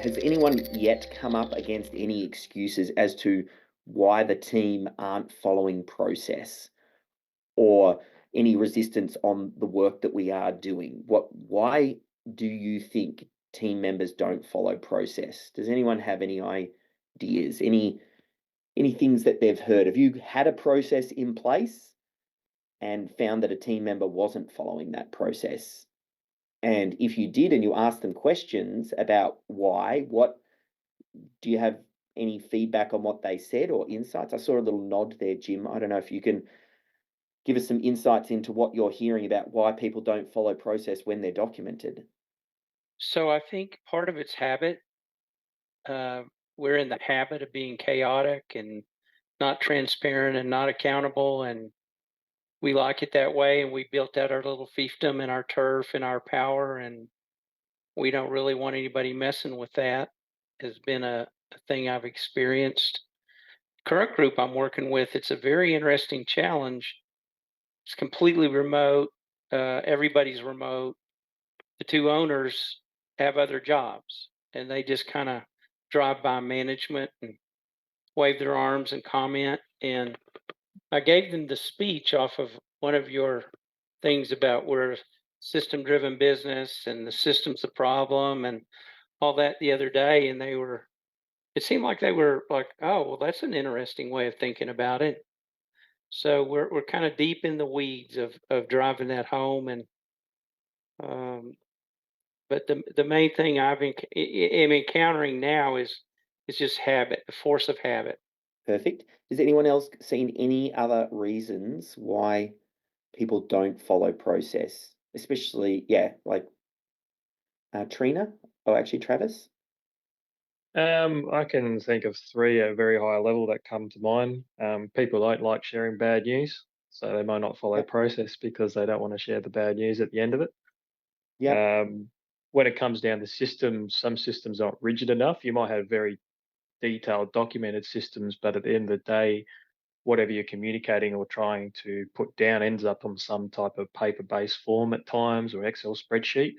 Has anyone yet come up against any excuses as to why the team aren't following process or any resistance on the work that we are doing? Why do you think team members don't follow process? Does anyone have any ideas? Any things that they've heard? Have you had a process in place and found that a team member wasn't following that process? And if you did and you asked them questions about why, what do you have any feedback on what they said or insights? I saw a little nod there, Jim. I don't know if you can give us some insights into what you're hearing about why people don't follow process when they're documented. So I think part of it's habit. Uh, we're in the habit of being chaotic and not transparent and not accountable, and we like it that way. And we built out our little fiefdom and our turf and our power, and we don't really want anybody messing with that. Has been a thing I've experienced. Current group I'm working with, it's a very interesting challenge. It's completely remote. Everybody's remote. The two owners have other jobs, and they just kind of drive by management and wave their arms and comment. And I gave them the speech off of one of your things about we're system driven business and the system's the problem and all that the other day. And it seemed like they were like, oh, well, that's an interesting way of thinking about it. So we're kind of deep in the weeds of driving that home. And, um, but the main thing am encountering now is just habit, the force of habit. Perfect. Has anyone else seen any other reasons why people don't follow process? Especially, yeah, like Trina, or actually Travis. I can think of three at a very high level that come to mind. People don't like sharing bad news, so they might not follow Yep. process because they don't want to share the bad news at the end of it. Yep. When it comes down to systems, some systems aren't rigid enough. You might have very detailed, documented systems, but at the end of the day, whatever you're communicating or trying to put down ends up on some type of paper-based form at times or Excel spreadsheet.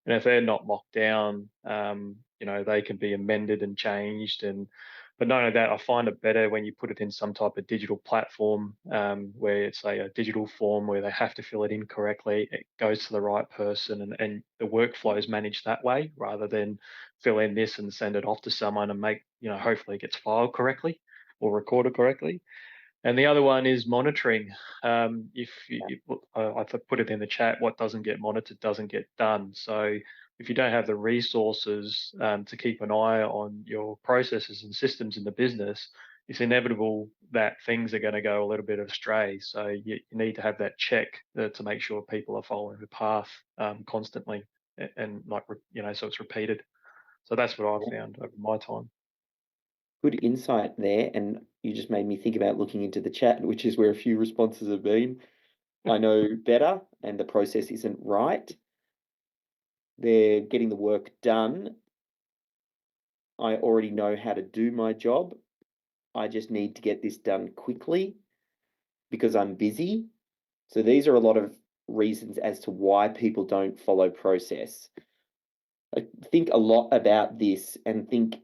And if they're not locked down, they can be amended and changed. But not only that, I find it better when you put it in some type of digital platform where it's a digital form where they have to fill it in correctly. It goes to the right person, and the workflow is managed that way rather than fill in this and send it off to someone and hopefully it gets filed correctly or recorded correctly. And the other one is monitoring. If I put it in the chat, what doesn't get monitored doesn't get done. So if you don't have the resources to keep an eye on your processes and systems in the business, it's inevitable that things are going to go a little bit astray. So you need to have that check to make sure people are following the path constantly, and so it's repeated. So that's what I've found over my time. Good insight there. And you just made me think about looking into the chat, which is where a few responses have been. I know better and the process isn't right. They're getting the work done. I already know how to do my job. I just need to get this done quickly because I'm busy. So these are a lot of reasons as to why people don't follow process. I think a lot about this and think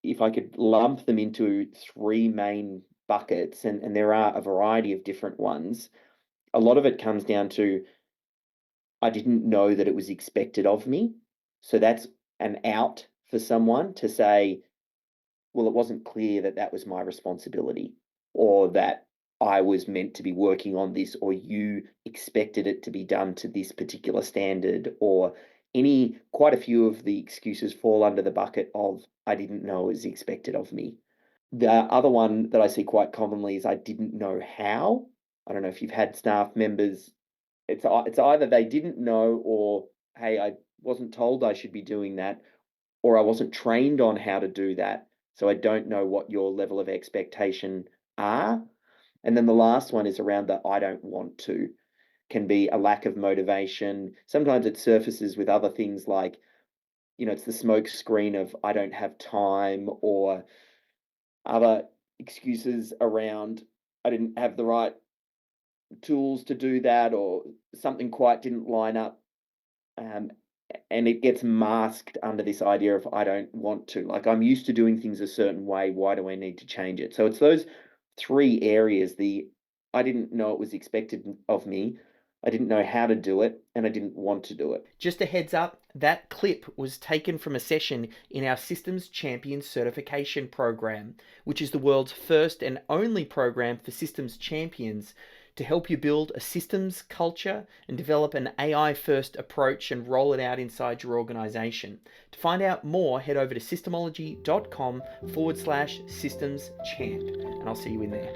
if I could lump them into three main buckets, and there are a variety of different ones, a lot of it comes down to I didn't know that it was expected of me. So that's an out for someone to say, well, it wasn't clear that that was my responsibility or that I was meant to be working on this or you expected it to be done to this particular standard or quite a few of the excuses fall under the bucket of I didn't know it was expected of me. The other one that I see quite commonly is I didn't know how. I don't know if you've had staff members, it's either they didn't know or hey, I wasn't told I should be doing that or I wasn't trained on how to do that. So I don't know what your level of expectation are. And then the last one is around the I don't want to, can be a lack of motivation. Sometimes it surfaces with other things like, it's the smoke screen of I don't have time or other excuses around I didn't have the right tools to do that or something quite didn't line up. and it gets masked under this idea of I don't want to. Like, I'm used to doing things a certain way. Why do I need to change it? So it's those three areas: the I didn't know it was expected of me, I didn't know how to do it, and I didn't want to do it. Just a heads up, that clip was taken from a session in our Systems Champion Certification Program, which is the world's first and only program for systems champions to help you build a systems culture and develop an AI-first approach and roll it out inside your organization. To find out more, head over to systemology.com/systems champ, and I'll see you in there.